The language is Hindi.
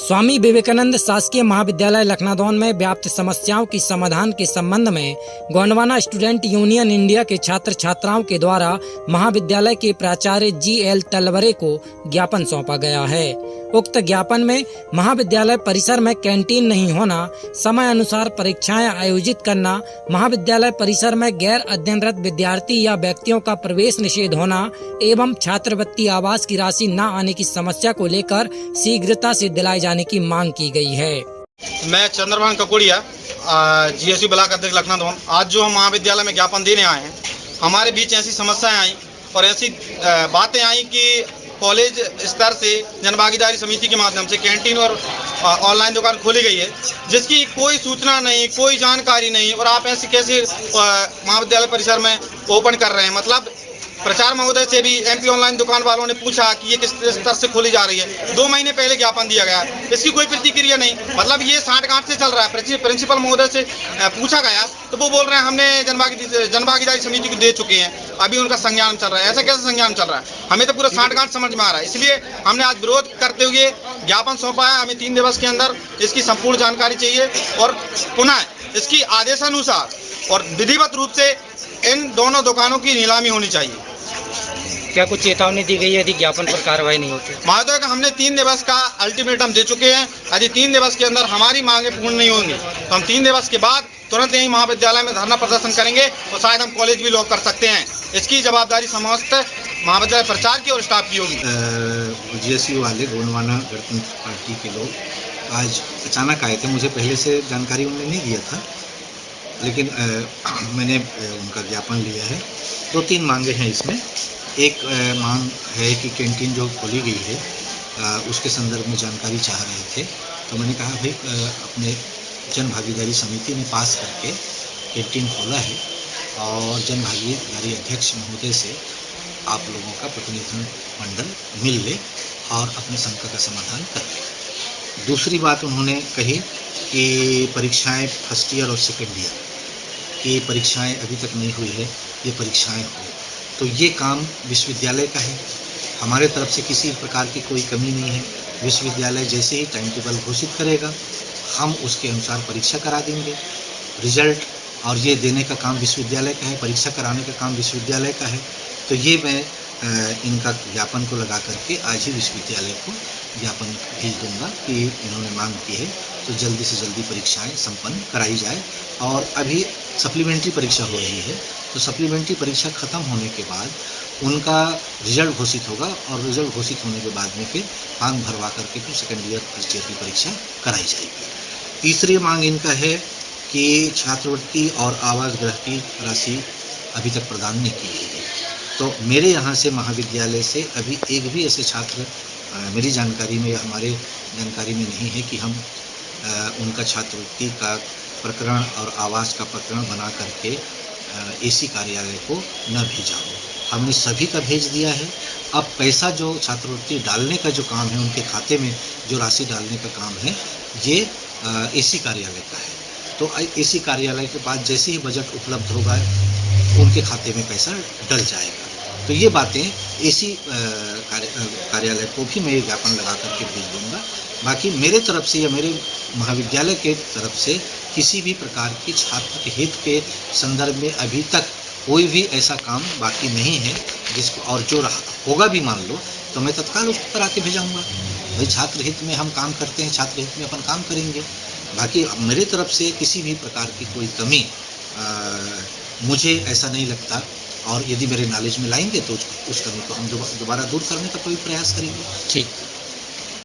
स्वामी विवेकानंद शासकीय महाविद्यालय लखनादौन में व्याप्त समस्याओं की समाधान के संबंध में गोंडवाना स्टूडेंट यूनियन इंडिया के छात्र छात्राओं के द्वारा महाविद्यालय के प्राचार्य GL तलवरे को ज्ञापन सौंपा गया है। उक्त ज्ञापन में महाविद्यालय परिसर में कैंटीन नहीं होना, समय अनुसार परीक्षाएं आयोजित करना, महाविद्यालय परिसर में गैर अध्ययनरत विद्यार्थी या व्यक्तियों का प्रवेश निषेध होना एवं छात्रवृत्ति आवास की राशि न आने की समस्या को लेकर शीघ्रता से दिलाए जाने की मांग की गई है। मैं चंद्रभान ककोड़िया, GSU ब्लॉक अध्यक्ष लखनादौन। आज जो हम महाविद्यालय में ज्ञापन देने आए हैं, हमारे बीच ऐसी समस्याएं आई और ऐसी बातें आई कि कॉलेज स्तर से जनभागीदारी समिति के माध्यम से कैंटीन और ऑनलाइन दुकान खोली गई है, जिसकी कोई सूचना नहीं, कोई जानकारी नहीं, और आप ऐसे कैसे महाविद्यालय परिसर में ओपन कर रहे हैं। मतलब प्रचार महोदय से भी MP ऑनलाइन दुकान वालों ने पूछा कि ये किस स्तर से खोली जा रही है। 2 महीने पहले ज्ञापन दिया गया, इसकी कोई प्रतिक्रिया नहीं। मतलब ये साठगांठ से चल रहा है। प्रिंसिपल महोदय से पूछा गया तो वो बोल रहे हैं हमने जनभागीदारी समिति को दे चुके हैं, अभी उनका संज्ञान चल रहा है। ऐसा कैसे संज्ञान चल रहा है? हमें तो पूरा साठगांठ समझ में आ रहा है। इसलिए हमने आज विरोध करते हुए ज्ञापन सौंपा है। हमें 3 दिवस के अंदर इसकी संपूर्ण जानकारी चाहिए और पुनः इसकी आदेशानुसार और विधिवत रूप से इन दोनों दुकानों की नीलामी होनी चाहिए। क्या कुछ चेतावनी दी गई है यदि ज्ञापन पर कार्रवाई नहीं होती? महोदय का हमने 3 दिवस का अल्टीमेटम दे चुके हैं। यदि 3 दिवस के अंदर हमारी मांगें पूर्ण नहीं होंगी तो हम 3 दिवस के बाद तुरंत यही महाविद्यालय में धरना प्रदर्शन करेंगे और शायद हम कॉलेज भी लॉक कर सकते हैं। इसकी जवाबदारी समस्त महाविद्यालय प्रचार की और स्टाफ की होगी। GSU वाले गोंडवाना गणतंत्र पार्टी के लोग आज अचानक आए थे। मुझे पहले से जानकारी उन्होंने नहीं दिया था, लेकिन मैंने उनका ज्ञापन लिया है। 2-3 मांगे हैं इसमें। एक मांग है कि कैंटीन जो खोली गई है उसके संदर्भ में जानकारी चाह रहे थे, तो मैंने कहा भाई अपने जन भागीदारी समिति ने पास करके कैंटीन खोला है और जन भागीदारी अध्यक्ष महोदय से आप लोगों का प्रतिनिधिमंडल मिल ले और अपने शंका का समाधान करें। दूसरी बात उन्होंने कही कि परीक्षाएं फर्स्ट ईयर और सेकेंड ईयर की परीक्षाएं अभी तक नहीं हुई है, ये परीक्षाएं हो तो ये काम विश्वविद्यालय का है। हमारे तरफ से किसी प्रकार की कोई कमी नहीं है। विश्वविद्यालय जैसे ही टाइम टेबल घोषित करेगा हम उसके अनुसार परीक्षा करा देंगे। रिजल्ट और ये देने का काम विश्वविद्यालय का है, परीक्षा कराने का काम विश्वविद्यालय का है। तो ये मैं इनका ज्ञापन को लगा करके आज ही विश्वविद्यालय को ज्ञापन भेज दूंगा कि इन्होंने मांग की है तो जल्दी से जल्दी परीक्षाएं संपन्न कराई जाए। और अभी सप्लीमेंट्री परीक्षा हो रही है, तो सप्लीमेंट्री परीक्षा ख़त्म होने के बाद उनका रिजल्ट घोषित होगा और रिजल्ट घोषित होने के बाद में फिर मांग भरवा करके फिर सेकेंड ईयर फर्स्ट ईयर की परीक्षा कराई जाएगी। तीसरी मांग इनका है कि छात्रवृत्ति और आवास गृह की राशि अभी तक प्रदान नहीं की गई है। तो मेरे यहाँ से महाविद्यालय से अभी एक भी ऐसे छात्र मेरी जानकारी में या हमारे जानकारी में नहीं है कि हम उनका छात्रवृत्ति का प्रकरण और आवास का प्रकरण बना करके AC कार्यालय को न भेजा हो। हमने सभी का भेज दिया है। अब पैसा जो छात्रवृत्ति डालने का जो काम है, उनके खाते में जो राशि डालने का काम है, ये AC कार्यालय का है। तो AC कार्यालय के बाद जैसे ही बजट उपलब्ध होगा उनके खाते में पैसा डल जाएगा। तो ये बातें AC कार्यालय को भी मैं ज्ञापन लगा करके भेज दूंगा। बाकी मेरे तरफ से या मेरे महाविद्यालय के तरफ से किसी भी प्रकार की छात्र हित के संदर्भ में अभी तक कोई भी ऐसा काम बाकी नहीं है जिसको, और जो होगा भी मान लो तो मैं तत्काल उसको करा के भेजाऊँगा। भाई छात्र हित में हम काम करते हैं, छात्र हित में अपन काम करेंगे। बाकी मेरे तरफ से किसी भी प्रकार की कोई कमी मुझे ऐसा नहीं लगता, और यदि मेरे नॉलेज में लाएंगे तो उस कमी को हम दोबारा दूर करने का कोई प्रयास करेंगे। ठीक।